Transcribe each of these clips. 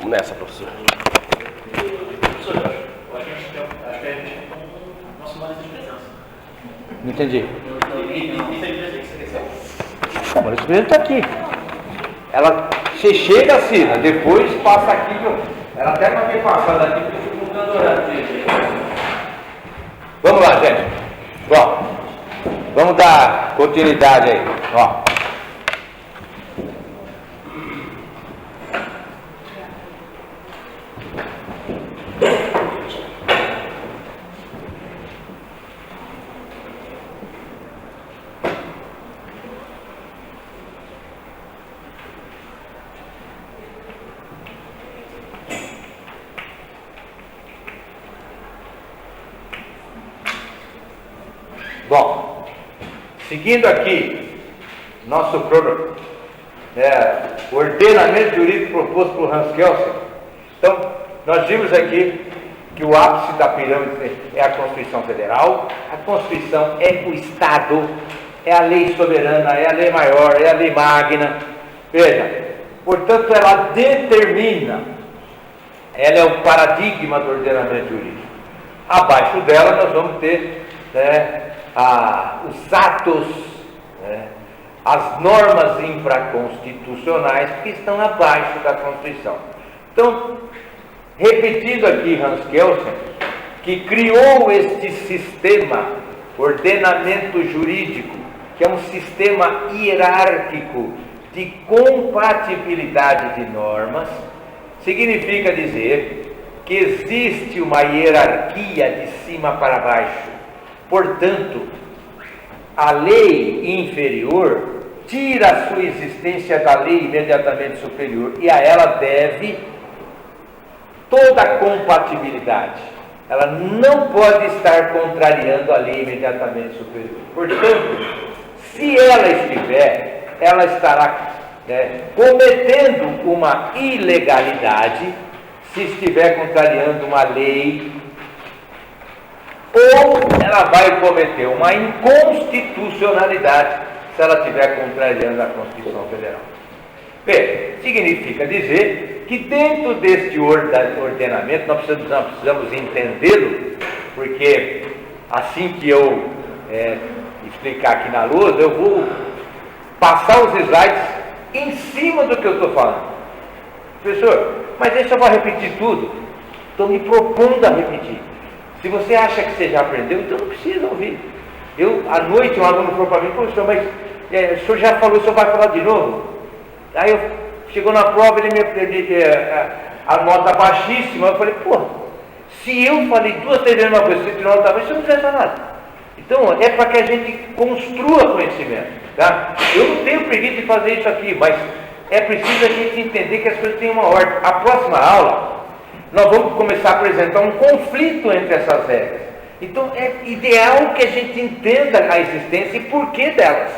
Começa, professor. Professor, eu acho que a gente tem nosso manejo de presença. Não entendi. Isso é de presença. A Maurício Pereira está aqui. Ela, você chega assim, né? Depois passa aqui. Ela até para ter passado aqui, porque eu estou ficando orando. Vamos lá, gente. Ó, vamos dar continuidade aí. Ó. Bom, seguindo aqui nosso programa, ordenamento jurídico proposto por Hans Kelsen. Então, nós vimos aqui que o ápice da pirâmide é a Constituição Federal, a Constituição é o Estado, é a lei soberana, é a lei maior, é a lei magna. Veja, portanto, ela determina, ela é o paradigma do ordenamento jurídico. Abaixo dela nós vamos ter os atos, as normas infraconstitucionais que estão abaixo da Constituição. Então, repetindo aqui Hans Kelsen, que criou este sistema, ordenamento jurídico, que é um sistema hierárquico de compatibilidade de normas, significa dizer que existe uma hierarquia de cima para baixo. Portanto, a lei inferior tira a sua existência da lei imediatamente superior e a ela deve toda a compatibilidade. Ela não pode estar contrariando a lei imediatamente superior. Portanto, se ela estiver, ela estará cometendo uma ilegalidade se estiver contrariando uma lei, ou ela vai cometer uma inconstitucionalidade se ela estiver contrariando a Constituição Federal. Bem, significa dizer que dentro deste ordenamento nós precisamos entendê-lo, porque assim que eu explicar aqui na lousa, eu vou passar os slides em cima do que eu estou falando. Professor, mas deixa eu repetir tudo. Estou me propondo a repetir. Se você acha que você já aprendeu, então não precisa ouvir. À noite, um aluno falou para mim: professor, mas o senhor já falou, o senhor vai falar de novo? Aí chegou na prova, ele me a nota baixíssima. Eu falei: pô, se eu falei 2, 3 vezes uma coisa, você tirou nota baixa, você não precisa nada. Então, é para que a gente construa conhecimento. Tá? Eu não tenho preguiça de fazer isso aqui, mas é preciso a gente entender que as coisas têm uma ordem. A próxima aula, nós vamos começar a apresentar um conflito entre essas regras. Então é ideal que a gente entenda a existência e porquê delas.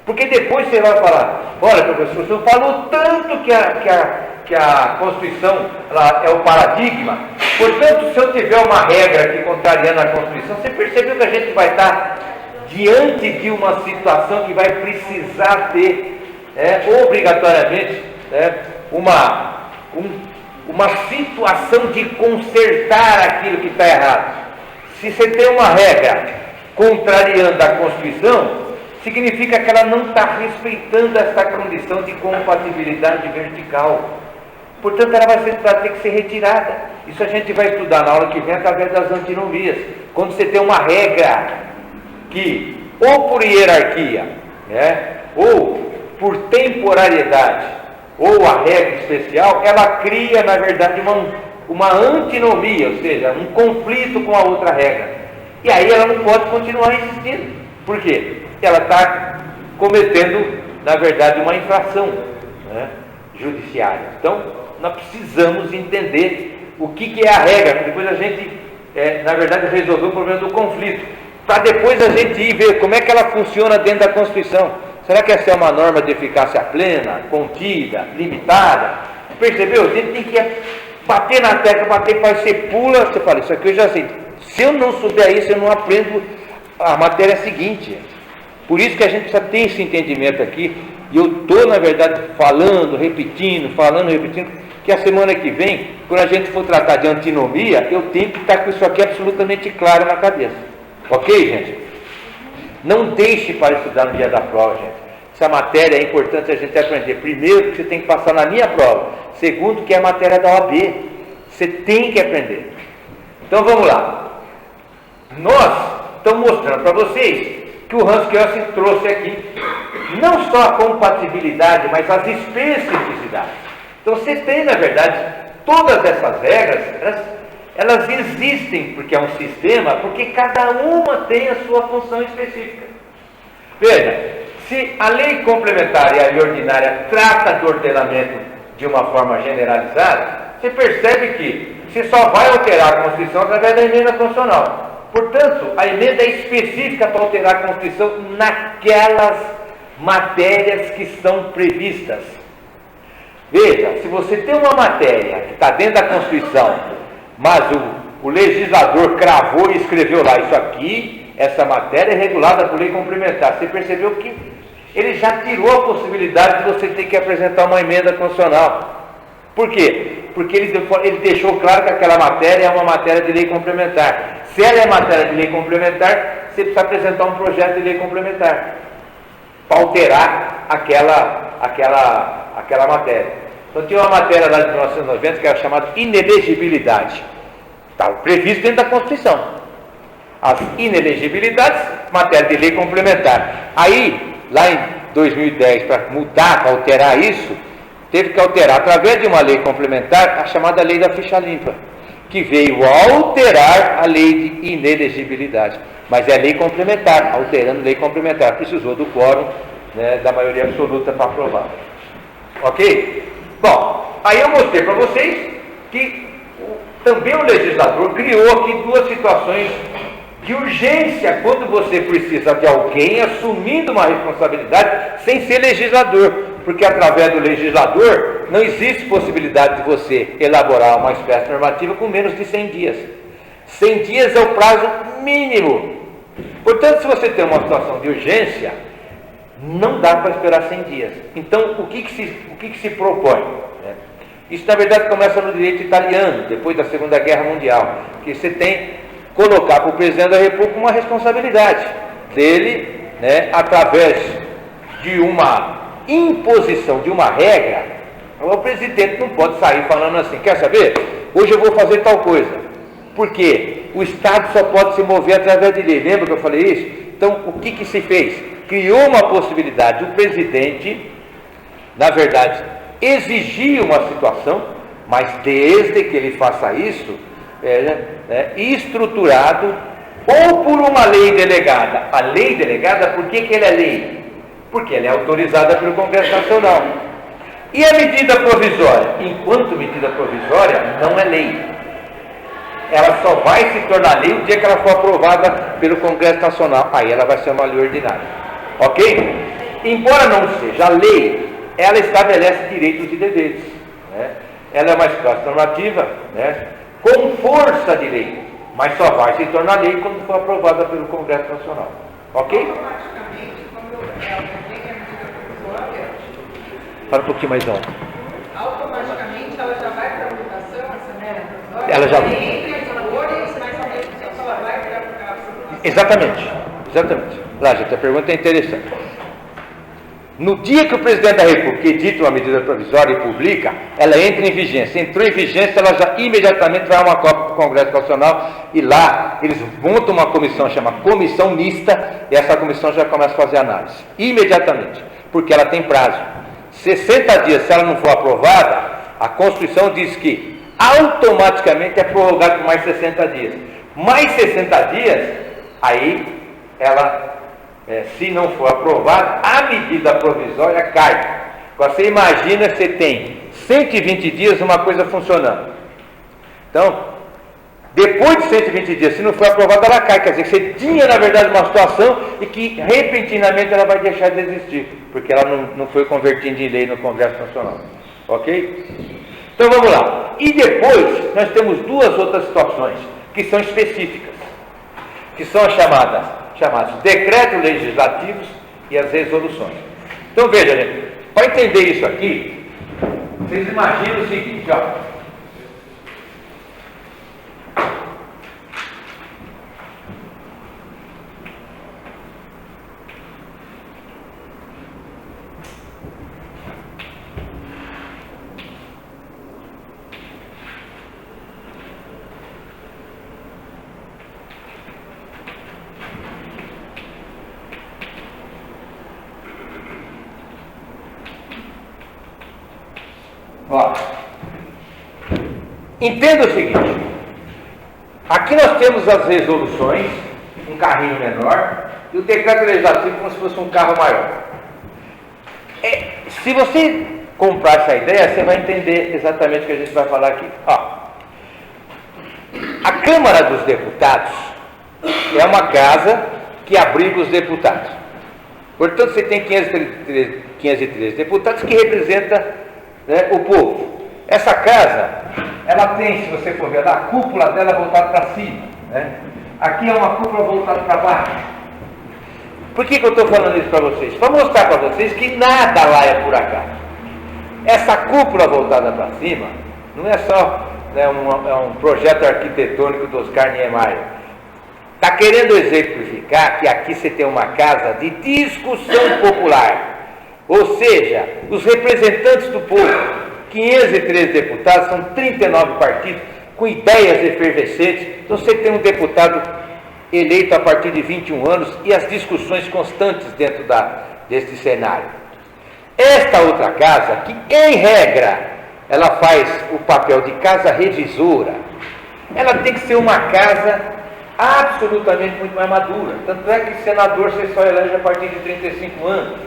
Porque depois você vai falar: olha, professor, o senhor falou tanto que a Constituição é o paradigma. Portanto, se eu tiver uma regra aqui contrariando a Constituição, você percebeu que a gente vai estar diante de uma situação que vai precisar ter obrigatoriamente uma situação de consertar aquilo que está errado. Se você tem uma regra contrariando a Constituição, significa que ela não está respeitando essa condição de compatibilidade vertical. Portanto, ela vai ter que ser retirada. Isso a gente vai estudar na aula que vem através das antinomias. Quando você tem uma regra que, ou por hierarquia, ou por temporariedade, ou a regra especial, ela cria, na verdade, uma antinomia, ou seja, um conflito com a outra regra. E aí ela não pode continuar existindo. Por quê? Ela está cometendo, na verdade, uma infração judiciária. Então, nós precisamos entender o que é a regra, para depois a gente, na verdade, resolver o problema do conflito, para depois a gente ir ver como é que ela funciona dentro da Constituição. Será que essa é uma norma de eficácia plena, contida, limitada? Percebeu? A gente tem que bater na tecla, bater, faz, você pula, você fala: isso aqui eu já sei. Se eu não souber isso, eu não aprendo a matéria seguinte. Por isso que a gente precisa ter esse entendimento aqui, E eu estou, na verdade, falando, repetindo, que a semana que vem, quando a gente for tratar de antinomia, eu tenho que estar com isso aqui absolutamente claro na cabeça. Ok, gente? Não deixe para estudar no dia da prova, gente. Essa matéria é importante a gente aprender. Primeiro, que você tem que passar na minha prova. Segundo, que é a matéria da OAB. Você tem que aprender. Então, vamos lá. Nós estamos mostrando para vocês que o Hans Kelsen trouxe aqui não só a compatibilidade, mas as especificidades. Então, você tem, na verdade, todas essas regras, elas existem porque é um sistema, porque cada uma tem a sua função específica. Veja, se a lei complementar e a lei ordinária trata do ordenamento de uma forma generalizada, você percebe que você só vai alterar a Constituição através da emenda constitucional. Portanto, a emenda é específica para alterar a Constituição naquelas matérias que são previstas. Veja, se você tem uma matéria que está dentro da Constituição, mas o legislador cravou e escreveu lá, isso aqui, essa matéria é regulada por lei complementar. Você percebeu que ele já tirou a possibilidade de você ter que apresentar uma emenda constitucional. Por quê? Porque ele deixou claro que aquela matéria é uma matéria de lei complementar. Se ela é matéria de lei complementar, você precisa apresentar um projeto de lei complementar para alterar aquela matéria. Então tinha uma matéria lá de 1990 que era chamada inelegibilidade. Estava previsto dentro da Constituição. As inelegibilidades, matéria de lei complementar. Aí, lá em 2010, para mudar, para alterar isso, teve que alterar, através de uma lei complementar, a chamada lei da ficha limpa, que veio alterar a lei de inelegibilidade. Mas é lei complementar, alterando lei complementar. Precisou do quórum, né, da maioria absoluta para aprovar. Ok? Bom, aí eu mostrei para vocês que também o legislador criou aqui duas situações de urgência, quando você precisa de alguém assumindo uma responsabilidade sem ser legislador, porque através do legislador não existe possibilidade de você elaborar uma espécie normativa com menos de 100 dias. 100 dias é o prazo mínimo. Portanto, se você tem uma situação de urgência, não dá para esperar 100 dias. Então, o que se propõe? Isso, na verdade, começa no direito italiano, depois da Segunda Guerra Mundial, que você tem colocar para o presidente da República uma responsabilidade dele, né, através de uma imposição de uma regra. O presidente não pode sair falando assim, quer saber? Hoje eu vou fazer tal coisa. Por quê? O Estado só pode se mover através de lei. Lembra que eu falei isso? Então, o que se fez? Criou uma possibilidade. O presidente, na verdade, exigir uma situação, mas desde que ele faça isso, estruturado ou por uma lei delegada. A lei delegada, por que ela é lei? Porque ela é autorizada pelo Congresso Nacional. E a medida provisória? Enquanto medida provisória, não é lei. Ela só vai se tornar lei o dia que ela for aprovada pelo Congresso Nacional. Aí ela vai ser uma lei ordinária. Ok? Embora não seja lei, ela estabelece direitos e deveres. Né? Ela é uma espécie normativa, né, com força de lei, mas só vai se tornar lei quando for aprovada pelo Congresso Nacional. Ok? Automaticamente, quando alguém é medida provisória, Fala um pouquinho mais alto. automaticamente ela já vai para a votação, essa medida provisória? Ela já- Entre as cores, mas ao mesmo tempo ela vai para a votação. Exatamente. Lá, gente, a pergunta é interessante. No dia que o presidente da República edita uma medida provisória e publica, ela entra em vigência. Entrou em vigência, ela já imediatamente vai a uma cópia para o Congresso Nacional e lá eles montam uma comissão, chama Comissão Mista, e essa comissão já começa a fazer análise. Imediatamente, porque ela tem prazo. 60 dias, se ela não for aprovada, a Constituição diz que automaticamente é prorrogado por mais 60 dias. Mais 60 dias, aí ela... se não for aprovado, a medida provisória cai. Você imagina que você tem 120 dias uma coisa funcionando. Então, depois de 120 dias, se não for aprovada, ela cai. Quer dizer que você tinha, na verdade, uma situação e que repentinamente ela vai deixar de existir, porque ela não foi convertida em lei no Congresso Nacional. Ok? Então vamos lá. E depois, nós temos duas outras situações que são específicas, que são as chamados decretos legislativos e as resoluções. Então veja, gente, para entender isso aqui, vocês imaginam o seguinte, ó. Ó, entenda o seguinte, aqui nós temos as resoluções, um carrinho menor, e o decreto legislativo como se fosse um carro maior. Se você comprar essa ideia, você vai entender exatamente o que a gente vai falar aqui. Ó, a Câmara dos Deputados é uma casa que abriga os deputados. Portanto, você tem 513 deputados que representam, né, o povo. Essa casa, ela tem, se você for ver lá, a cúpula dela voltada para cima, né? Aqui é uma cúpula voltada para baixo. Por que eu estou falando isso para vocês? Para mostrar para vocês que nada lá é por acaso. Essa cúpula voltada para cima não é só, né, um projeto arquitetônico do Oscar Niemeyer. Está querendo exemplificar que aqui você tem uma casa de discussão popular. Ou seja, os representantes do povo, 513 deputados, são 39 partidos, com ideias efervescentes. Então você tem um deputado eleito a partir de 21 anos e as discussões constantes dentro deste cenário. Esta outra casa, que em regra, ela faz o papel de casa revisora, ela tem que ser uma casa absolutamente muito mais madura. Tanto é que senador você só elege a partir de 35 anos.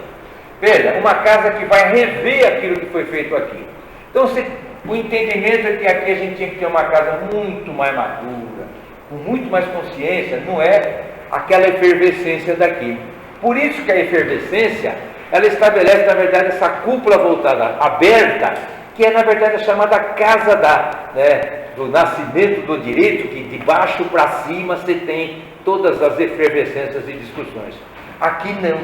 Veja, uma casa que vai rever aquilo que foi feito aqui. Então, o entendimento é que aqui a gente tinha que ter uma casa muito mais madura, com muito mais consciência, não é aquela efervescência daqui. Por isso que a efervescência, ela estabelece, na verdade, essa cúpula voltada, aberta, que é, na verdade, a chamada casa do nascimento do direito, que de baixo para cima você tem todas as efervescências e discussões. Aqui não.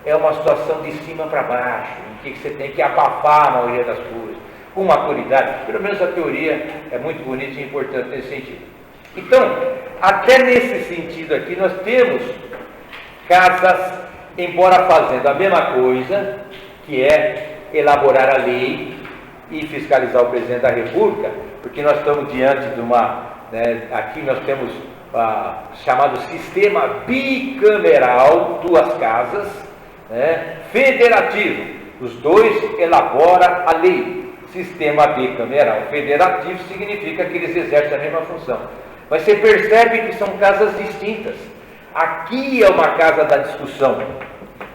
É uma situação de cima para baixo, em que você tem que abafar a maioria das coisas, com maturidade. Pelo menos a teoria é muito bonita e importante nesse sentido. Então, até nesse sentido aqui, nós temos casas, embora fazendo a mesma coisa, que é elaborar a lei e fiscalizar o presidente da República, porque nós estamos diante de aqui nós temos chamado sistema bicameral, duas casas, federativo, os dois elaboram a lei. Sistema bicameral federativo significa que eles exercem a mesma função, mas você percebe que são casas distintas. Aqui é uma casa da discussão,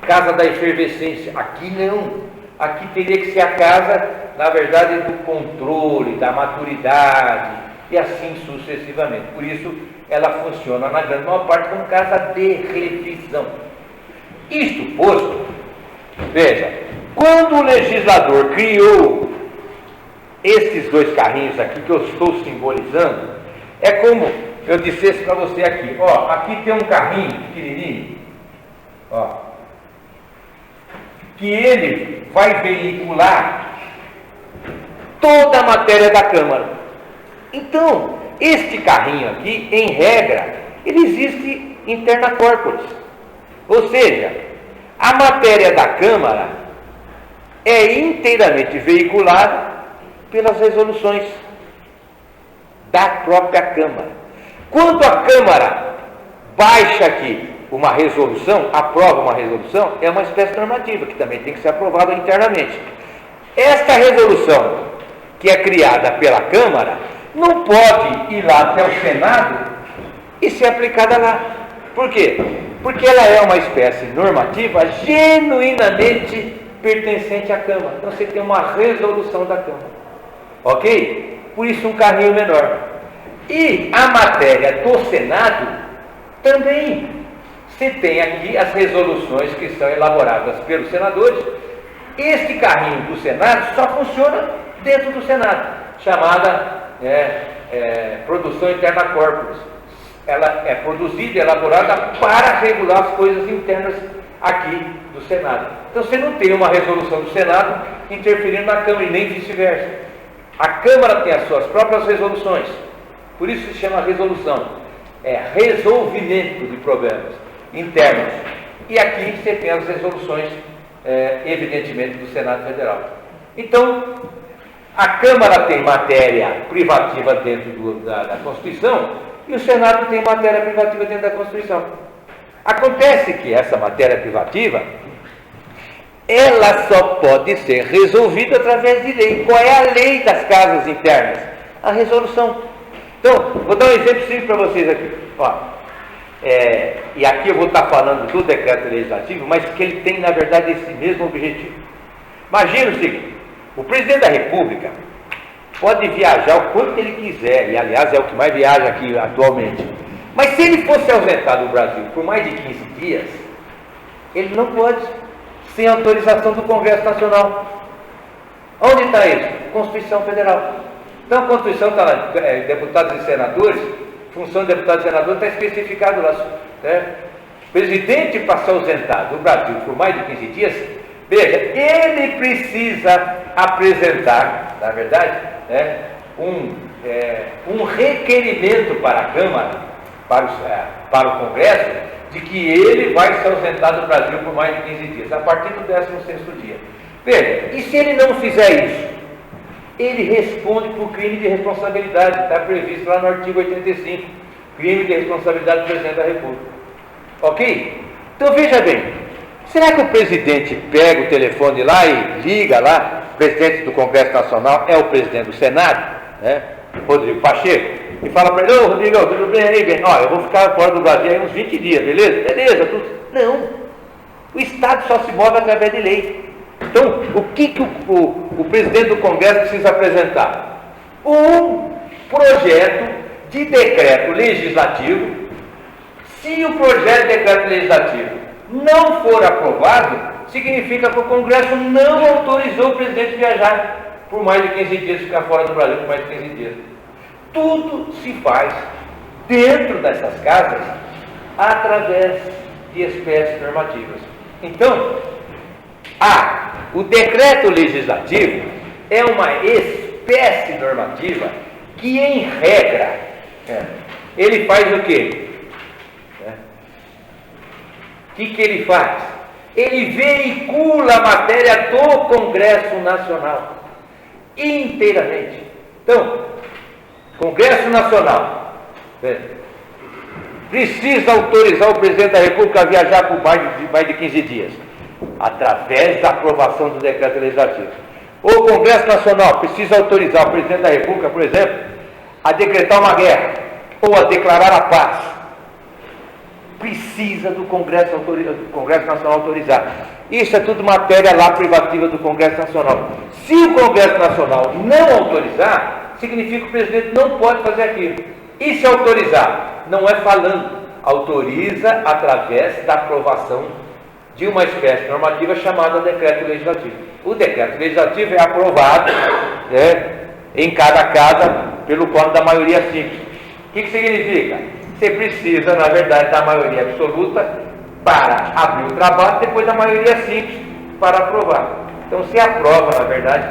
casa da efervescência. Aqui não, aqui teria que ser a casa, na verdade, do controle, da maturidade e assim sucessivamente. Por isso ela funciona na grande maior parte como casa de revisão. Isto posto, veja, quando o legislador criou esses dois carrinhos aqui que eu estou simbolizando, é como eu dissesse para você aqui, ó, aqui tem um carrinho pequenininho, ó, que ele vai veicular toda a matéria da Câmara. Então, este carrinho aqui, em regra, ele existe interna corporis. Ou seja, a matéria da Câmara é inteiramente veiculada pelas resoluções da própria Câmara. Quando a Câmara baixa aqui uma resolução, aprova uma resolução, é uma espécie normativa que também tem que ser aprovada internamente. Esta resolução, que é criada pela Câmara, não pode ir lá até o Senado e ser aplicada lá. Por quê? Porque ela é uma espécie normativa genuinamente pertencente à Câmara. Então você tem uma resolução da Câmara. Ok? Por isso um carrinho menor. E a matéria do Senado também. Você tem aqui as resoluções que são elaboradas pelos senadores. Este carrinho do Senado só funciona dentro do Senado, chamada produção interna corporis. Ela é produzida e elaborada para regular as coisas internas aqui do Senado. Então você não tem uma resolução do Senado interferindo na Câmara, e nem vice-versa. A Câmara tem as suas próprias resoluções, por isso se chama resolução, é resolvimento de problemas internos. E aqui você tem as resoluções, evidentemente, do Senado Federal. Então, a Câmara tem matéria privativa dentro da Constituição, e o Senado tem matéria privativa dentro da Constituição. Acontece que essa matéria privativa, ela só pode ser resolvida através de lei. Qual é a lei das casas internas? A resolução. Então, vou dar um exemplo simples para vocês aqui. Ó, e aqui eu vou estar falando do decreto legislativo, mas que ele tem, na verdade, esse mesmo objetivo. Imagina o seguinte: o presidente da República pode viajar o quanto ele quiser, e aliás é o que mais viaja aqui atualmente. Mas se ele fosse ausentado do Brasil por mais de 15 dias, ele não pode, sem autorização do Congresso Nacional. Onde está isso? Constituição Federal. Então a Constituição está lá, deputados e senadores, função de deputados e senadores está especificado lá. Né? O presidente para se ausentar do Brasil por mais de 15 dias, veja, ele precisa apresentar, na verdade, um requerimento para a Câmara, para o Congresso, de que ele vai se ausentar do Brasil por mais de 15 dias, a partir do 16º dia. Veja, e se ele não fizer isso? Ele responde por crime de responsabilidade, está previsto lá no artigo 85, crime de responsabilidade do presidente da República. Ok? Então veja bem, será que o presidente pega o telefone lá e liga lá, o presidente do Congresso Nacional é o presidente do Senado, né, Rodrigo Pacheco, e fala para ele: ô Rodrigo, tudo bem aí? Bem, ó, eu vou ficar fora do Brasil aí uns 20 dias, beleza? Beleza, tudo. Não, o Estado só se move através de lei. Então, o que o presidente do Congresso precisa apresentar? Um projeto de decreto legislativo. Se o projeto de decreto legislativo não for aprovado, significa que o Congresso não autorizou o presidente viajar por mais de 15 dias, ficar fora do Brasil por mais de 15 dias. Tudo se faz dentro dessas casas através de espécies normativas. Então, o decreto legislativo é uma espécie normativa que, em regra, ele faz o quê? O que ele faz? Ele veicula a matéria do Congresso Nacional inteiramente. Então, Congresso Nacional precisa autorizar o presidente da República a viajar por mais de 15 dias, através da aprovação do decreto legislativo. Ou o Congresso Nacional precisa autorizar o presidente da República, por exemplo, a decretar uma guerra, ou a declarar a paz. Precisa do Congresso Nacional autorizar. Isso é tudo matéria lá privativa do Congresso Nacional. Se o Congresso Nacional não autorizar, significa que o presidente não pode fazer aquilo. E se autorizar? Não é falando, autoriza através da aprovação de uma espécie normativa chamada decreto legislativo. O decreto legislativo é aprovado em cada casa pelo quórum da maioria simples. O que significa? Você precisa, na verdade, da maioria absoluta para abrir o trabalho, depois da maioria simples para aprovar. Então você aprova, na verdade,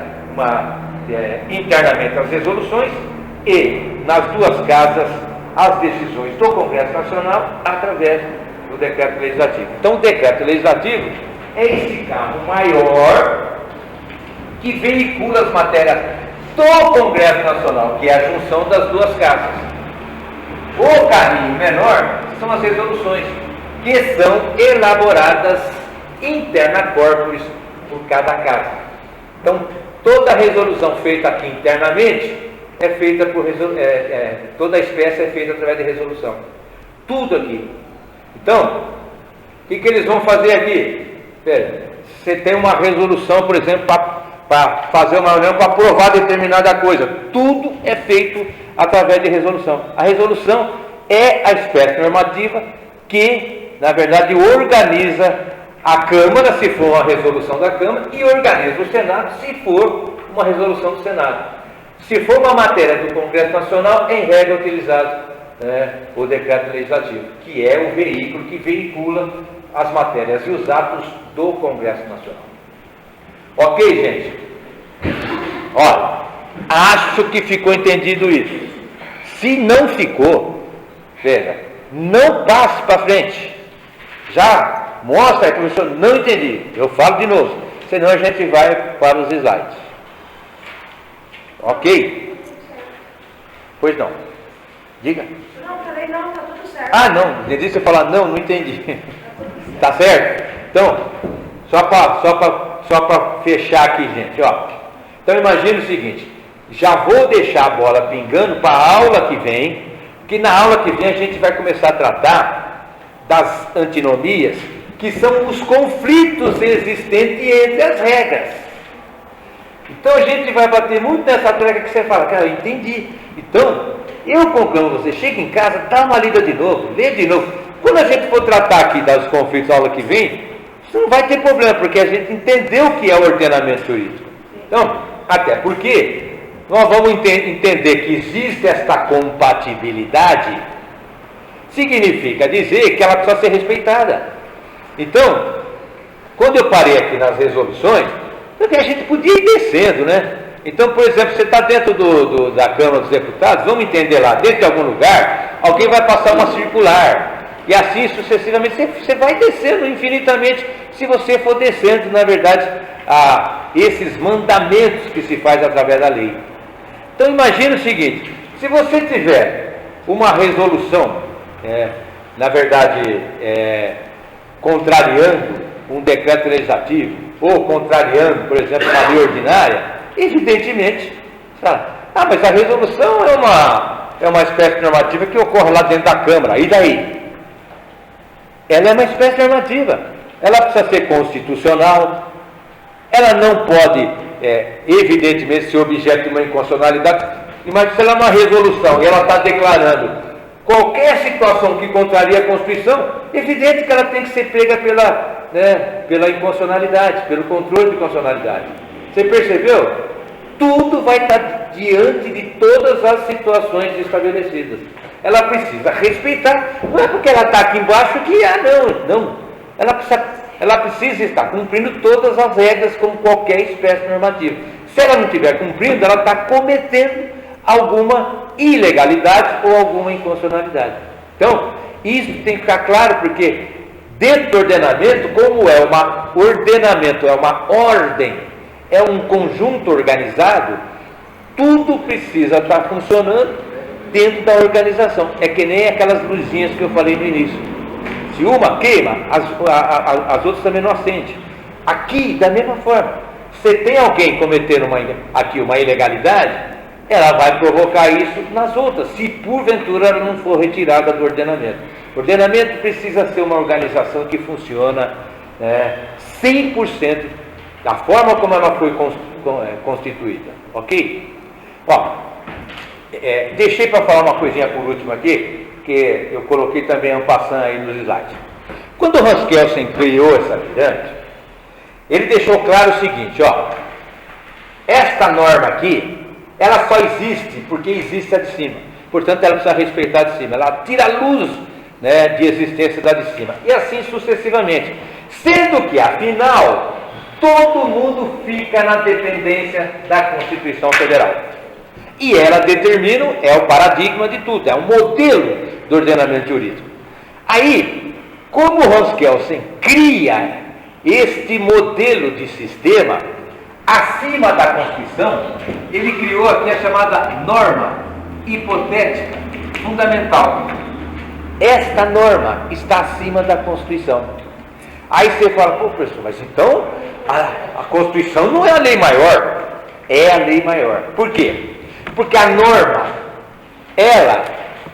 internamente as resoluções e, nas duas casas, as decisões do Congresso Nacional através do decreto legislativo. Então o decreto legislativo é esse carro maior que veicula as matérias do Congresso Nacional, que é a junção das duas casas. O carrinho menor são as resoluções, que são elaboradas interna corporis por cada casa. Então, toda resolução feita aqui internamente é feita por toda a espécie é feita através de resolução. Tudo aqui. Então, o que eles vão fazer aqui? Você tem uma resolução, por exemplo, para fazer uma reunião para aprovar determinada coisa. Tudo é feito através de resolução. A resolução é a espécie normativa que, na verdade, organiza a Câmara, se for uma resolução da Câmara, e organiza o Senado, se for uma resolução do Senado. Se for uma matéria do Congresso Nacional, em regra é utilizado o decreto legislativo, que é o veículo que veicula as matérias e os atos do Congresso Nacional. Ok, gente? Olha, acho que ficou entendido isso. Se não ficou, veja, não passe para frente. Já mostra aí, professor, não entendi. Eu falo de novo, senão a gente vai para os slides. Ok? Pois não. Diga. Não, falei não, tá tudo certo. Ah, não. Entendi você falar não, não entendi. Tá certo? Então, só para fechar aqui, gente, ó. Então imagine o seguinte, já vou deixar a bola pingando para a aula que vem, porque na aula que vem a gente vai começar a tratar das antinomias, que são os conflitos existentes entre as regras. Então a gente vai bater muito nessa tecla que você fala, cara, eu entendi. Então, eu conclamo você, chega em casa, dá uma lida de novo, lê de novo. Quando a gente for tratar aqui dos conflitos na aula que vem, isso não vai ter problema, porque a gente entendeu o que é o ordenamento jurídico. Então, até porque nós vamos entender que existe esta compatibilidade, significa dizer que ela precisa ser respeitada. Então, quando eu parei aqui nas resoluções, porque a gente podia ir descendo, né? Então, por exemplo, você está dentro da Câmara dos Deputados, vamos entender lá, dentro de algum lugar, alguém vai passar uma circular, e assim sucessivamente, você vai descendo infinitamente, se você for descendo, na verdade, a esses mandamentos que se faz através da lei. Então, imagine o seguinte, se você tiver uma resolução, na verdade, contrariando um decreto legislativo, ou contrariando, por exemplo, uma lei ordinária, evidentemente, sabe? Mas a resolução é uma espécie normativa que ocorre lá dentro da Câmara, e daí? Ela é uma espécie normativa, ela precisa ser constitucional, ela não pode, evidentemente, ser objeto de uma inconstitucionalidade. Imagina se ela é uma resolução e ela está declarando qualquer situação que contraria a Constituição, evidente que ela tem que ser pega pela inconstitucionalidade, pelo controle de constitucionalidade. Você percebeu? Tudo vai estar diante de todas as situações estabelecidas. Ela precisa respeitar, não é porque ela está aqui embaixo que, não. Ela precisa estar cumprindo todas as regras como qualquer espécie normativa. Se ela não estiver cumprindo, ela está cometendo alguma ilegalidade ou alguma inconstitucionalidade. Então, isso tem que ficar claro, porque dentro do ordenamento, como é ordenamento, é uma ordem, é um conjunto organizado, tudo precisa estar funcionando dentro da organização. É que nem aquelas luzinhas que eu falei no início. Se uma queima, as outras também não acendem. Aqui, da mesma forma, se tem alguém cometendo uma ilegalidade, ela vai provocar isso nas outras, se porventura ela não for retirada do ordenamento. O ordenamento precisa ser uma organização que funciona 100% da forma como ela foi constituída, ok? Deixei para falar uma coisinha por último aqui, que eu coloquei também passando aí nos slides. Quando o Hans Kelsen criou essa pirâmide, ele deixou claro o seguinte, esta norma aqui, ela só existe porque existe a de cima, portanto ela precisa respeitar a de cima, ela tira a luz de existência da de cima, e assim sucessivamente, sendo que afinal, todo mundo fica na dependência da Constituição Federal. E ela determina, é o paradigma de tudo, é o modelo do ordenamento jurídico. Aí, como Hans Kelsen cria este modelo de sistema acima da Constituição, ele criou aqui a chamada norma hipotética fundamental. Esta norma está acima da Constituição. Aí você fala, professor, mas então a Constituição não é a lei maior? É a lei maior. Por quê? Porque a norma, ela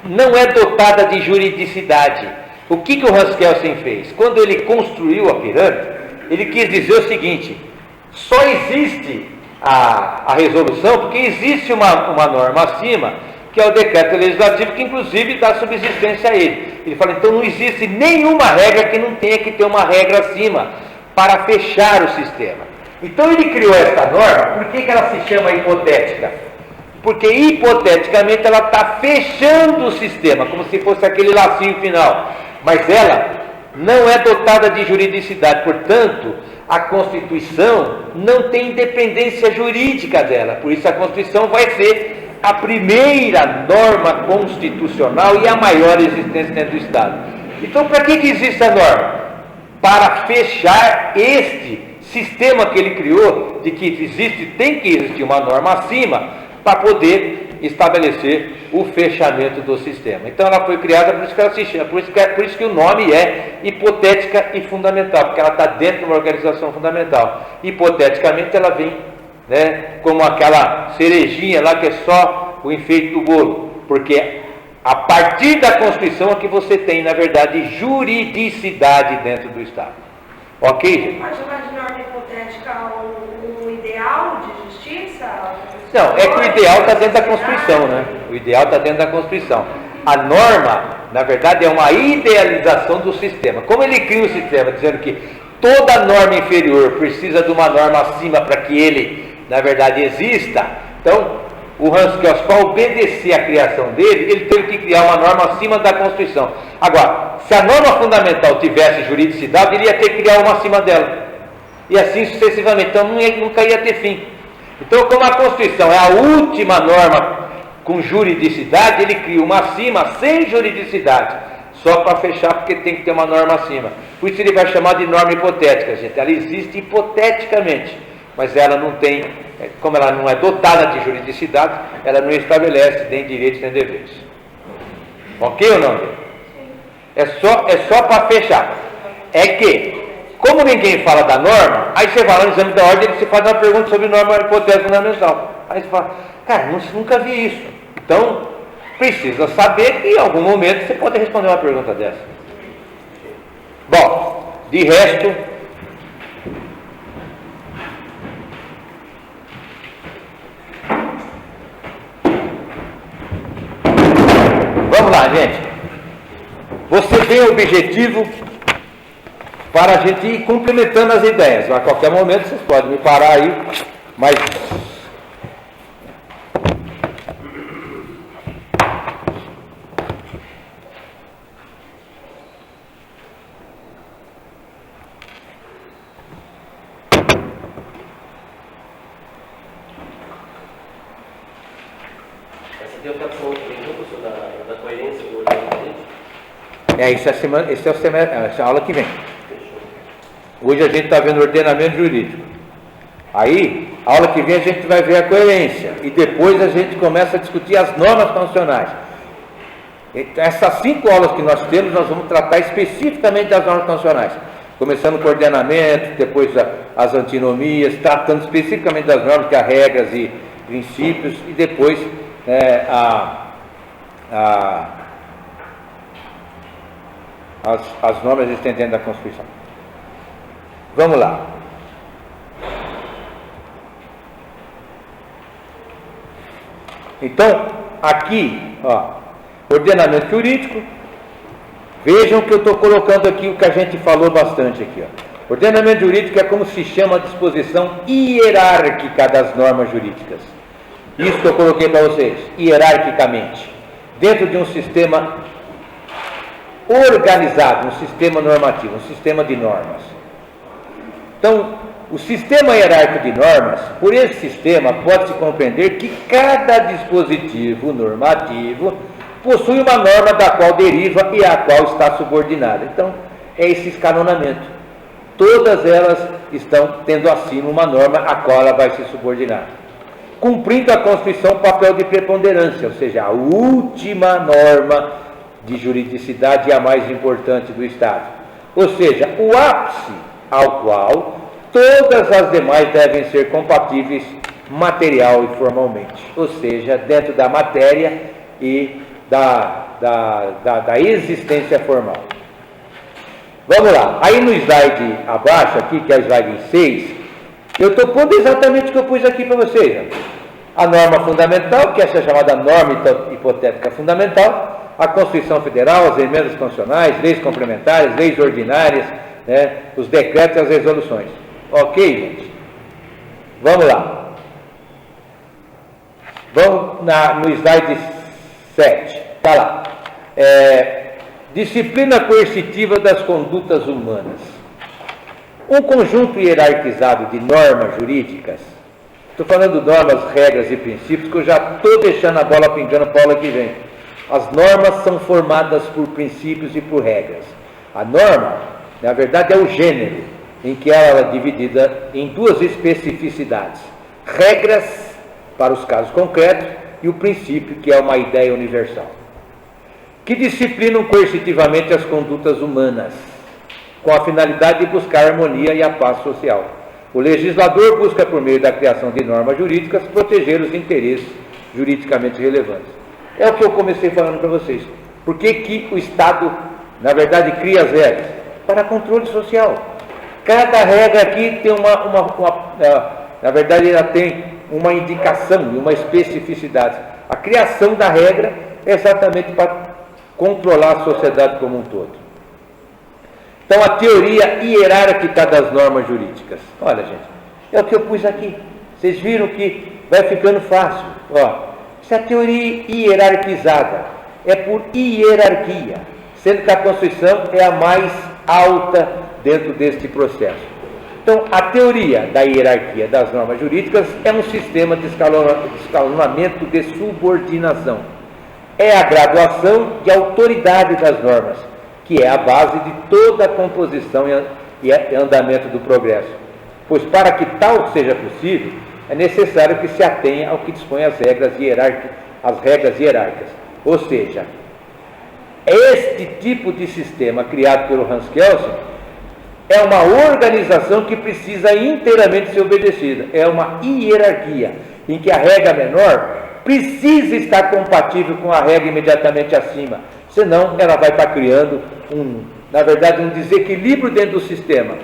não é dotada de juridicidade. O que o Hans Kelsen fez? Quando ele construiu a pirâmide, ele quis dizer o seguinte, só existe a resolução porque existe uma norma acima, que é o decreto legislativo, que inclusive dá subsistência a ele. Ele fala, então não existe nenhuma regra que não tenha que ter uma regra acima para fechar o sistema. Então ele criou esta norma. Por que ela se chama hipotética? Porque hipoteticamente ela está fechando o sistema, como se fosse aquele lacinho final. Mas ela não é dotada de juridicidade, portanto, a Constituição não tem independência jurídica dela, por isso a Constituição vai ser a primeira norma constitucional e a maior existência dentro do Estado. Então, para que existe a norma? Para fechar este sistema que ele criou, de que tem que existir uma norma acima, para poder estabelecer o fechamento do sistema. Então ela foi criada, por isso que ela se chama, por isso que o nome é hipotética e fundamental, porque ela está dentro de uma organização fundamental. Hipoteticamente ela vem, né, como aquela cerejinha lá que é só o enfeite do bolo, porque a partir da Constituição é que você tem, na verdade, juridicidade dentro do Estado. Ok, gente? Pode chamar de norma hipotética um ideal de justiça? Não, é que o ideal está dentro da Constituição, né? O ideal está dentro da Constituição. A norma, na verdade, é uma idealização do sistema. Como ele cria o sistema, dizendo que toda norma inferior precisa de uma norma acima para que ele, na verdade, exista, então, o Hans Kelsen, para obedecer à criação dele, ele teve que criar uma norma acima da Constituição. Agora, se a norma fundamental tivesse juridicidade, ele ia ter que criar uma acima dela. E assim sucessivamente. Então, nunca ia ter fim. Então, como a Constituição é a última norma com juridicidade, ele cria uma acima sem juridicidade, só para fechar, porque tem que ter uma norma acima. Por isso ele vai chamar de norma hipotética, gente. Ela existe hipoteticamente, mas ela não tem, como ela não é dotada de juridicidade, ela não estabelece nem direitos nem deveres. Ok ou não? É só para fechar. É que, como ninguém fala da norma, aí você vai lá no exame da ordem e você faz uma pergunta sobre norma hipotética fundamental. Aí você fala, cara, nunca vi isso. Então, precisa saber que em algum momento você pode responder uma pergunta dessa. Bom, de resto, vamos lá, gente. Você tem o objetivo para a gente ir complementando as ideias. A qualquer momento vocês podem me parar aí, mas Essa aqui é o capção da coerência do ordenamento. essa é a aula que vem. Hoje a gente está vendo ordenamento jurídico. Aí, a aula que vem a gente vai ver a coerência. E depois a gente começa a discutir as normas constitucionais. Então, essas 5 aulas que nós temos, nós vamos tratar especificamente das normas constitucionais. Começando com o ordenamento, depois as antinomias, tratando especificamente das normas, que há regras e princípios, e depois as normas existentes dentro da Constituição. Vamos lá. Então, aqui, ordenamento jurídico. Vejam que eu estou colocando aqui o que a gente falou bastante aqui. Ordenamento jurídico é como se chama a disposição hierárquica das normas jurídicas. Isso que eu coloquei para vocês, hierarquicamente. Dentro de um sistema organizado, um sistema normativo, um sistema de normas. Então, o sistema hierárquico de normas, por esse sistema, pode-se compreender que cada dispositivo normativo possui uma norma da qual deriva e à qual está subordinada. Então, é esse escalonamento. Todas elas estão tendo acima uma norma a qual ela vai se subordinar. Cumprindo a Constituição o papel de preponderância, ou seja, a última norma de juridicidade e a mais importante do Estado. Ou seja, o ápice ao qual todas as demais devem ser compatíveis material e formalmente. Ou seja, dentro da matéria e da existência formal. Vamos lá. Aí no slide abaixo, aqui, que é o slide 6, eu estou pondo exatamente o que eu pus aqui para vocês. A norma fundamental, que é essa chamada norma hipotética fundamental, a Constituição Federal, as emendas constitucionais, leis complementares, leis ordinárias, né, os decretos e as resoluções. Ok, gente? Vamos lá. Vamos no slide 7. Está lá. Disciplina coercitiva das condutas humanas. Um conjunto hierarquizado de normas jurídicas, estou falando normas, regras e princípios, que eu já estou deixando a bola pingando para a aula que vem. As normas são formadas por princípios e por regras. A norma, na verdade, é o gênero, em que ela é dividida em duas especificidades. Regras, para os casos concretos, e o princípio, que é uma ideia universal, que disciplinam coercitivamente as condutas humanas, com a finalidade de buscar a harmonia e a paz social. O legislador busca, por meio da criação de normas jurídicas, proteger os interesses juridicamente relevantes. É o que eu comecei falando para vocês. Por que o Estado, na verdade, cria as regras? Para controle social. Cada regra aqui tem na verdade, ela tem uma indicação e uma especificidade. A criação da regra é exatamente para controlar a sociedade como um todo. Então, a teoria hierárquica das normas jurídicas. Olha, gente, é o que eu pus aqui. Vocês viram que vai ficando fácil. Ó, isso é a teoria hierarquizada. É por hierarquia, sendo que a Constituição é a mais alta dentro deste processo. Então, a teoria da hierarquia das normas jurídicas é um sistema de escalonamento de subordinação. É a graduação de autoridade das normas, que é a base de toda a composição e andamento do progresso. Pois para que tal seja possível, é necessário que se atenha ao que dispõe as regras hierárquicas. Ou seja, este tipo de sistema criado pelo Hans Kelsen é uma organização que precisa inteiramente ser obedecida. É uma hierarquia, em que a regra menor precisa estar compatível com a regra imediatamente acima. Senão, ela vai estar criando, na verdade, um desequilíbrio dentro do sistema.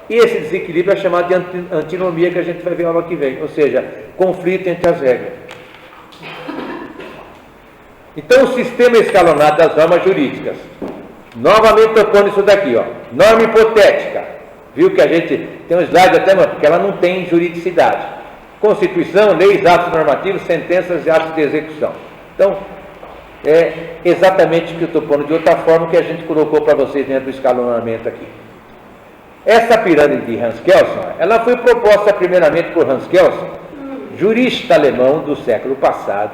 E esse desequilíbrio é chamado de antinomia, que a gente vai ver na aula que vem. Ou seja, conflito entre as regras. Então, o sistema escalonado das normas jurídicas. Novamente estou pondo isso daqui, ó. Norma hipotética. Viu que a gente tem um slide até, porque ela não tem juridicidade. Constituição, leis, atos normativos, sentenças e atos de execução. Então, é exatamente o que eu estou pondo de outra forma que a gente colocou para vocês dentro do escalonamento aqui. Essa pirâmide de Hans Kelsen, ela foi proposta primeiramente por Hans Kelsen, jurista alemão do século passado,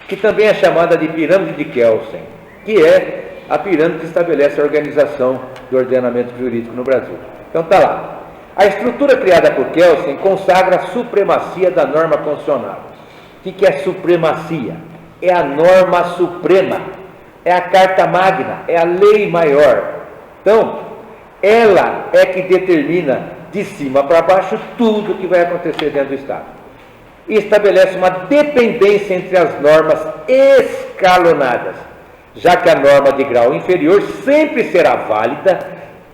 que também é chamada de pirâmide de Kelsen, que é a pirâmide que estabelece a organização do ordenamento jurídico no Brasil. Então está lá. A estrutura criada por Kelsen consagra a supremacia da norma constitucional. O que é supremacia? É a norma suprema, é a Carta Magna, é a lei maior. Então, ela é que determina de cima para baixo tudo o que vai acontecer dentro do Estado. E estabelece uma dependência entre as normas escalonadas, já que a norma de grau inferior sempre será válida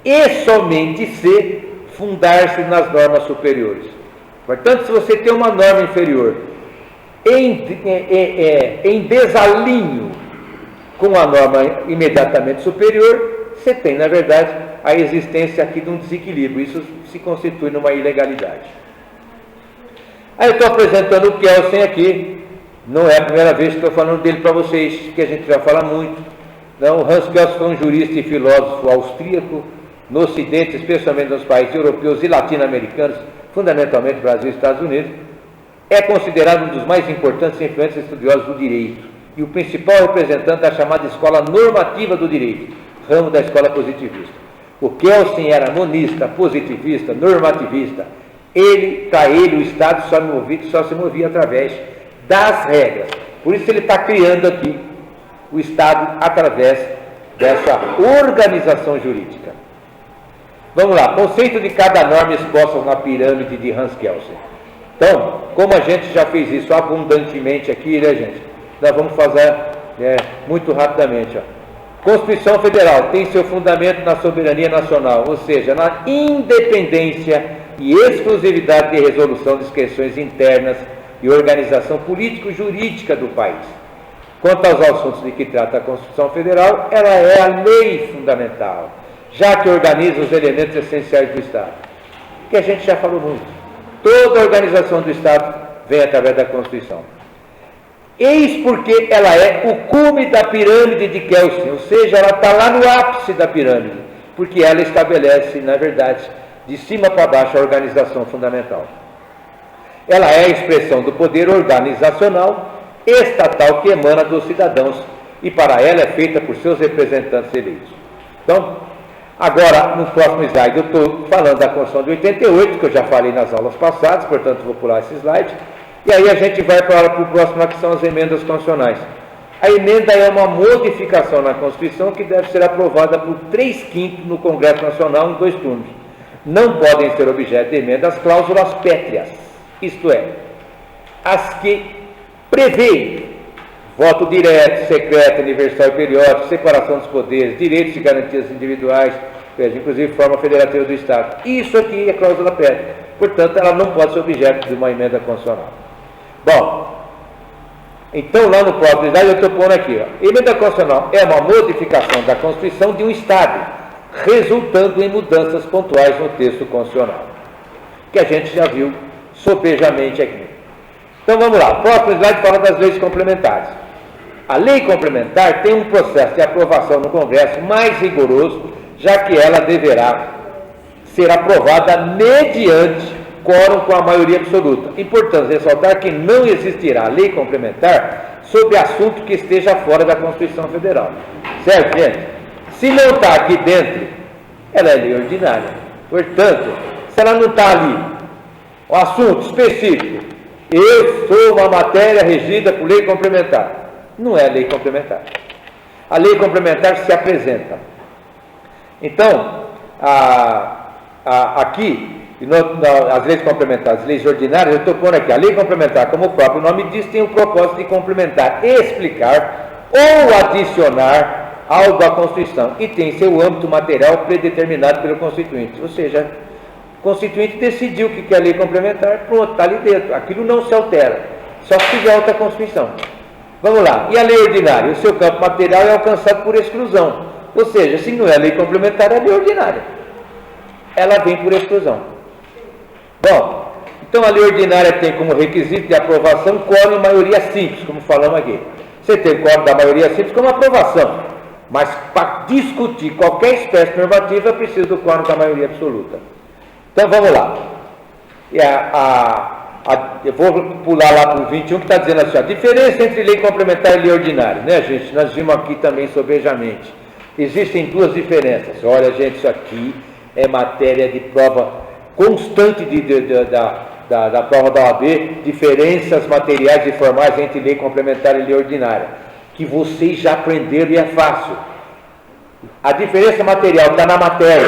e somente se fundar-se nas normas superiores. Portanto, se você tem uma norma inferior em desalinho com a norma imediatamente superior, você tem, na verdade, a existência aqui de um desequilíbrio. Isso se constitui numa ilegalidade. Aí eu estou apresentando o Kelsen aqui. Não é a primeira vez que estou falando dele para vocês, que a gente vai falar muito. Não, Hans Kelsen foi um jurista e filósofo austríaco, no Ocidente, especialmente nos países europeus e latino-americanos, fundamentalmente Brasil e Estados Unidos. É considerado um dos mais importantes e influentes estudiosos do direito e o principal representante da chamada escola normativa do direito, ramo da escola positivista. O Kelsen era monista, positivista, normativista. Para ele, o Estado só se movia através das regras. Por isso ele está criando aqui o Estado através dessa organização jurídica. Vamos lá, conceito de cada norma exposta na pirâmide de Hans Kelsen. Então, como a gente já fez isso abundantemente aqui, né, gente? Nós vamos fazer muito rapidamente. Ó. Constituição Federal tem seu fundamento na soberania nacional, ou seja, na independência e exclusividade de resolução das questões internas e organização político-jurídica do país. Quanto aos assuntos de que trata a Constituição Federal, ela é a lei fundamental, já que organiza os elementos essenciais do Estado, que a gente já falou muito. Toda a organização do Estado vem através da Constituição. Eis porque ela é o cume da pirâmide de Kelsen, ou seja, ela está lá no ápice da pirâmide, porque ela estabelece, na verdade, de cima para baixo a organização fundamental. Ela é a expressão do poder organizacional estatal que emana dos cidadãos e para ela é feita por seus representantes eleitos. Então, agora, no próximo slide, eu estou falando da Constituição de 88, que eu já falei nas aulas passadas, portanto vou pular esse slide, e aí a gente vai para o próximo, que são as emendas constitucionais. A emenda é uma modificação na Constituição que deve ser aprovada por 3/5 no Congresso Nacional em 2 turnos. Não podem ser objeto de emenda as cláusulas pétreas, isto é, as que prevêem voto direto, secreto, universal e periódico, separação dos poderes, direitos e garantias individuais, inclusive forma federativa do Estado. Isso aqui é cláusula pétrea. Portanto, ela não pode ser objeto de uma emenda constitucional. Bom, então lá no próprio slide eu estou pondo aqui, ó, emenda constitucional é uma modificação da Constituição de um Estado, resultando em mudanças pontuais no texto constitucional, que a gente já viu sobejamente aqui. Então vamos lá, o próximo slide fala das leis complementares. A lei complementar tem um processo de aprovação no Congresso mais rigoroso, já que ela deverá ser aprovada mediante quórum com a maioria absoluta. Importante ressaltar que não existirá lei complementar sobre assunto que esteja fora da Constituição Federal. Certo, gente? Se não está aqui dentro, ela é lei ordinária. Portanto, se ela não está ali, o assunto específico, eu sou uma matéria regida por lei complementar, não é lei complementar. A lei complementar se apresenta. Então, aqui, as leis complementares, leis ordinárias, eu estou pondo aqui, a lei complementar, como o próprio nome diz, tem o propósito de complementar, explicar ou adicionar algo à Constituição e tem seu âmbito material predeterminado pelo Constituinte. Ou seja, o Constituinte decidiu o que é lei complementar, pronto, está ali dentro. Aquilo não se altera, só se tiver outra Constituição. Vamos lá, e a lei ordinária? O seu campo material é alcançado por exclusão. Ou seja, se não é lei complementar, é lei ordinária. Ela vem por exclusão. Bom, então a lei ordinária tem como requisito de aprovação quórum e maioria simples, como falamos aqui. Você tem quórum da maioria simples como aprovação, mas para discutir qualquer espécie normativa é preciso do quórum da maioria absoluta. Então vamos lá. Eu vou pular lá para o 21 que está dizendo assim, a diferença entre lei complementar e lei ordinária, né, gente? Nós vimos aqui também sobejamente. Existem 2 diferenças. Olha, gente, isso aqui é matéria de prova constante da prova da OAB, diferenças materiais e formais entre lei complementar e lei ordinária, que vocês já aprenderam e é fácil. A diferença material está na matéria.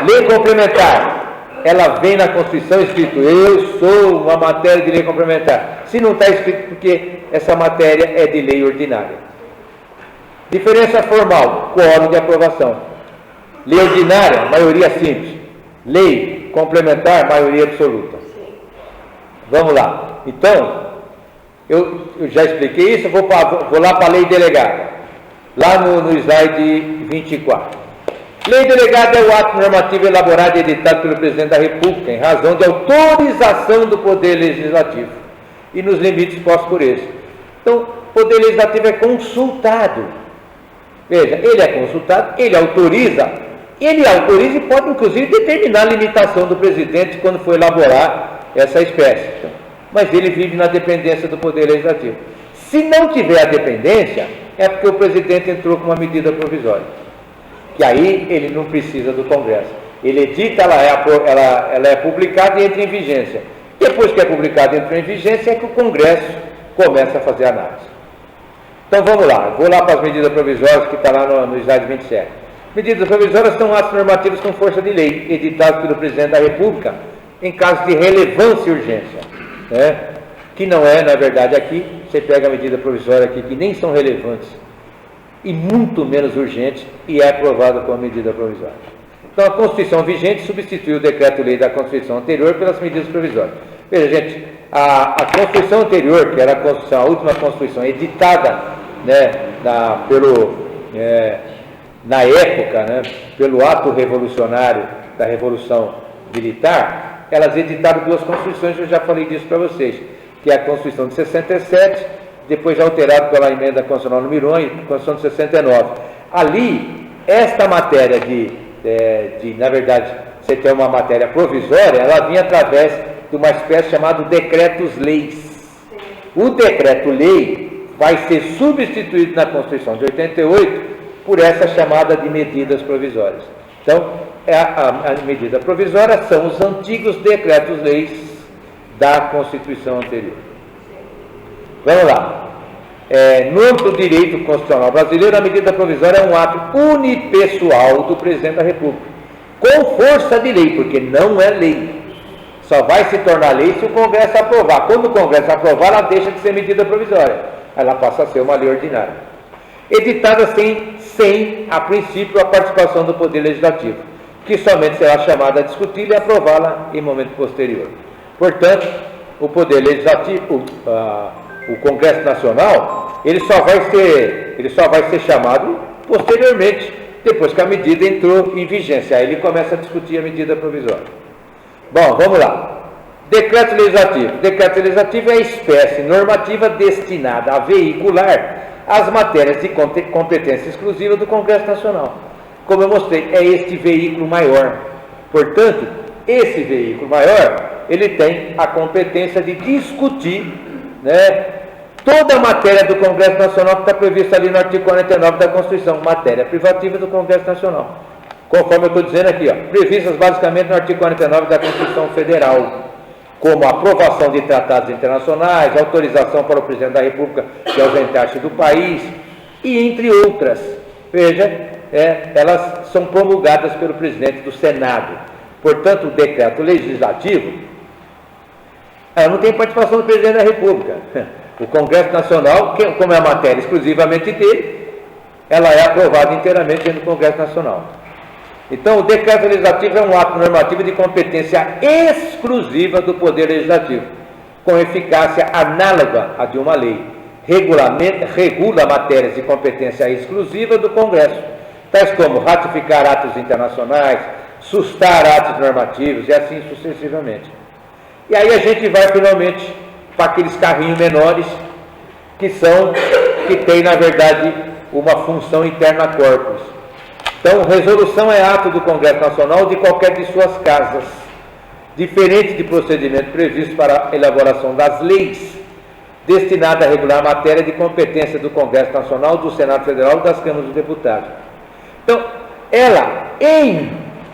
Lei complementar, ela vem na Constituição escrito, eu sou uma matéria de lei complementar. Se não está escrito, porque essa matéria é de lei ordinária. Diferença formal, quórum de aprovação. Lei ordinária, maioria simples. Lei complementar, maioria absoluta. Vamos lá. Então, eu já expliquei isso, eu vou lá para a lei delegada. Lá no slide 24. Lei delegada é o ato normativo elaborado e editado pelo Presidente da República, em razão de autorização do Poder Legislativo, e nos limites postos por esse. Então, o Poder Legislativo é consultado. Veja, ele é consultado, ele autoriza e pode, inclusive, determinar a limitação do presidente quando for elaborar essa espécie. Mas ele vive na dependência do Poder Legislativo. Se não tiver a dependência, é porque o presidente entrou com uma medida provisória. Que aí ele não precisa do Congresso. Ele edita, ela é publicada e entra em vigência. Depois que é publicada e entra em vigência, é que o Congresso começa a fazer análise. Então vamos lá, vou lá para as medidas provisórias que está lá no slide 27. Medidas provisórias são atos normativos com força de lei, editados pelo Presidente da República em caso de relevância e urgência, né? Que não é, na verdade, aqui, você pega a medida provisória aqui, que nem são relevantes e muito menos urgentes, e é aprovada com a medida provisória. Então, a Constituição vigente substituiu o decreto-lei da Constituição anterior pelas medidas provisórias. Veja, gente, a Constituição anterior, que era a última Constituição editada, né, na época, né, pelo ato revolucionário da Revolução Militar, elas editaram 2 Constituições, eu já falei disso para vocês. que é a Constituição de 67, depois já alterado pela emenda constitucional número 1 e Constituição de 69. Ali, esta matéria na verdade, você tem uma matéria provisória, ela vinha através de uma espécie chamada decretos-leis. O decreto-lei vai ser substituído na Constituição de 88 por essa chamada de medidas provisórias. Então, a medida provisória são os antigos decretos-leis da Constituição anterior. Vamos lá. No âmbito do direito constitucional brasileiro, a medida provisória é um ato unipessoal do presidente da República, com força de lei, porque não é lei. Só vai se tornar lei se o Congresso aprovar. Quando o Congresso aprovar, ela deixa de ser medida provisória. Ela passa a ser uma lei ordinária. Editada sem, a princípio, a participação do Poder Legislativo, que somente será chamada a discutir e aprová-la em momento posterior. Portanto, o Poder Legislativo, o Congresso Nacional, ele só vai ser chamado posteriormente, depois que a medida entrou em vigência. Aí ele começa a discutir a medida provisória. Bom, vamos lá. Decreto legislativo. Decreto legislativo é a espécie normativa destinada a veicular as matérias de competência exclusiva do Congresso Nacional. Como eu mostrei, é este veículo maior. Portanto, esse veículo maior, ele tem a competência de discutir, toda a matéria do Congresso Nacional que está prevista ali no artigo 49 da Constituição, matéria privativa do Congresso Nacional. Conforme eu estou dizendo aqui, previstas basicamente no artigo 49 da Constituição Federal, como a aprovação de tratados internacionais, autorização para o presidente da República de ausentar-se do país, e entre outras. Veja, elas são promulgadas pelo presidente do Senado. Portanto, o decreto legislativo, ela não tem participação do presidente da República. O Congresso Nacional, como é a matéria exclusivamente dele, ela é aprovada inteiramente dentro do Congresso Nacional. Então, o decreto legislativo é um ato normativo de competência exclusiva do Poder Legislativo, com eficácia análoga à de uma lei. Regula matérias de competência exclusiva do Congresso, tais como ratificar atos internacionais, sustar atos normativos e assim sucessivamente. E aí a gente vai finalmente para aqueles carrinhos menores que tem, na verdade, uma função interna corpus. Então, resolução é ato do Congresso Nacional de qualquer de suas casas, diferente de procedimento previsto para a elaboração das leis, destinada a regular a matéria de competência do Congresso Nacional, do Senado Federal e das Câmaras dos Deputados. Então, ela, em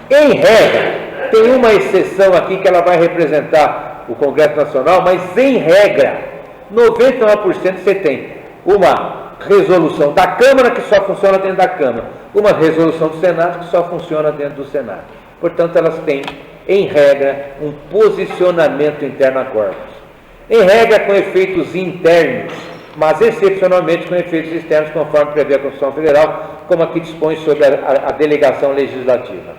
regra, tem uma exceção aqui que ela vai representar o Congresso Nacional, mas em regra, 99% você tem uma resolução da Câmara que só funciona dentro da Câmara, uma resolução do Senado que só funciona dentro do Senado. Portanto, elas têm, em regra, um posicionamento interno a corpus. Em regra, com efeitos internos, mas excepcionalmente com efeitos externos, conforme prevê a Constituição Federal, como aqui dispõe sobre a delegação legislativa.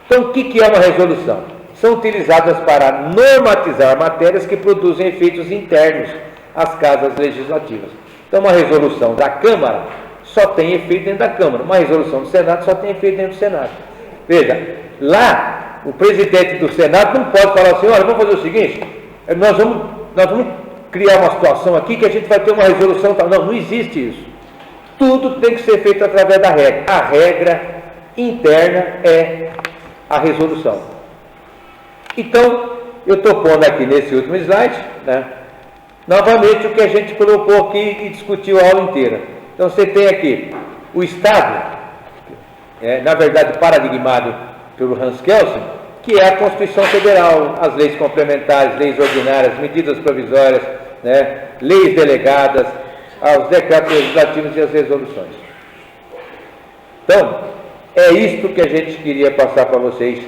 Então, o que é uma resolução? São utilizadas para normatizar matérias que produzem efeitos internos às casas legislativas. Então, uma resolução da Câmara só tem efeito dentro da Câmara. Uma resolução do Senado só tem efeito dentro do Senado. Veja, lá, o presidente do Senado não pode falar assim, olha, vamos fazer o seguinte, nós vamos criar uma situação aqui que a gente vai ter uma resolução tal. Não existe isso. Tudo tem que ser feito através da regra. A regra interna é a resolução. Então, eu estou pondo aqui nesse último slide, novamente o que a gente colocou aqui e discutiu a aula inteira. Então, você tem aqui o Estado, na verdade paradigmado pelo Hans Kelsen, que é a Constituição Federal, as leis complementares, leis ordinárias, medidas provisórias, leis delegadas, os decretos legislativos e as resoluções. Então, é isto que a gente queria passar para vocês.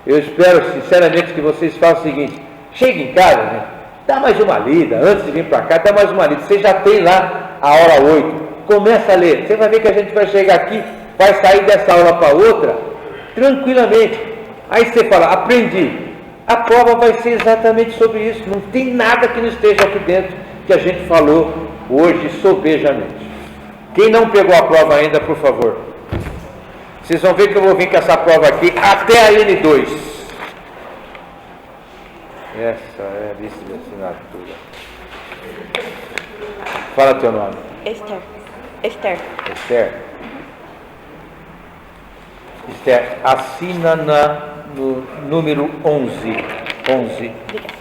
Eu espero sinceramente que vocês façam o seguinte: chegue em casa, dá mais uma lida, antes de vir para cá, dá mais uma lida. Você já tem lá a aula 8, começa a ler. Você vai ver que a gente vai chegar aqui, vai sair dessa aula para outra, tranquilamente. Aí você fala, aprendi. A prova vai ser exatamente sobre isso. Não tem nada que não esteja aqui dentro que a gente falou hoje sobejamente. Quem não pegou a prova ainda, por favor. Vocês vão ver que eu vou vir com essa prova aqui até a N2. Essa é a lista de assinatura. Fala teu nome. Esther. Esther. Esther. Esther, assina no número 11. 11. Obrigada.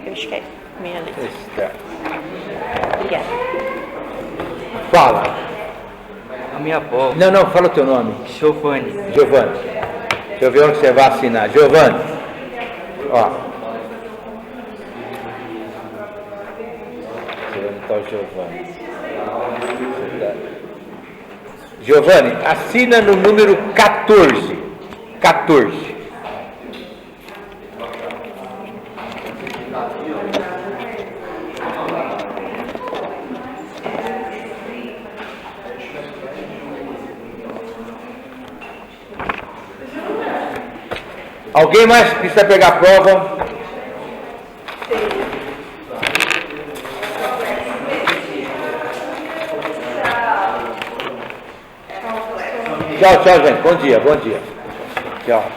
Eu esqueci minha letra. Esther. Obrigada. Fala. A minha avó, Não, fala o teu nome. Giovanni. Giovanni. Deixa eu ver onde você vai assinar. Giovanni. Ó. Onde está o Giovanni? Giovanni, assina no número 14. 14. Alguém mais precisa pegar a prova? Tchau, gente. Bom dia. Tchau.